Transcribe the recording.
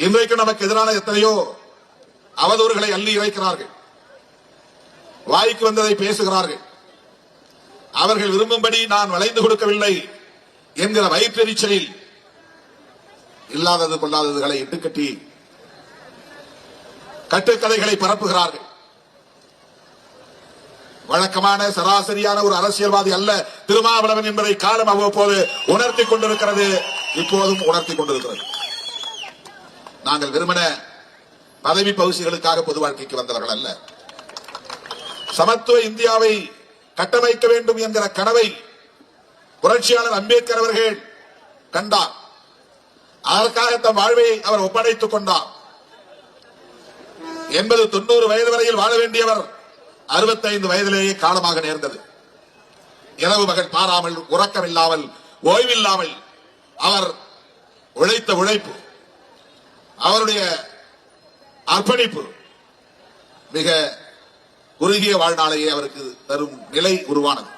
இன்றைக்கு நமக்கு எதிரான எத்தனையோ அவதூறுகளை அள்ளி இறைக்கிறார்கள், வாய்க்கு வந்ததை பேசுகிறார்கள். அவர்கள் விரும்பும்படி நான் வளைந்து கொடுக்கவில்லை என்கிற வயிற்றெரிச்சலில் இல்லாதது கொள்ளாததுகளை இட்டுக்கட்டி கட்டுக்கதைகளை பரப்புகிறார்கள். வழக்கமான சராசரியான ஒரு அரசியல்வாதி அல்ல திருமாவளவன் என்பதை காலம் அவ்வப்போது உணர்த்திக் கொண்டிருக்கிறது, இப்போதும் உணர்த்திக் கொண்டிருக்கிறது. நாங்கள் வெறுமன பதவி பகுதிகளுக்காக பொது வாழ்க்கைக்கு வந்தவர்கள் அல்ல. சமத்துவ இந்தியாவை கட்டமைக்க வேண்டும் என்கிற கனவை புரட்சியாளர் அம்பேத்கர் அவர்கள் கண்டார். அதற்காக தம் வாழ்வை அவர் ஒப்படைத்துக் கொண்டார். 80-90 வயது வரையில் வாழ வேண்டியவர் 65 வயதிலேயே காலமாக நேர்ந்தது. இரவு பகல் பாராமல், உறக்கமில்லாமல், ஓய்வில்லாமல் அவர் உழைத்த உழைப்பு, அவருடைய அர்ப்பணிப்பு மிக குறுகிய வாழ்நாளையே அவருக்கு தரும் நிலை உருவானது.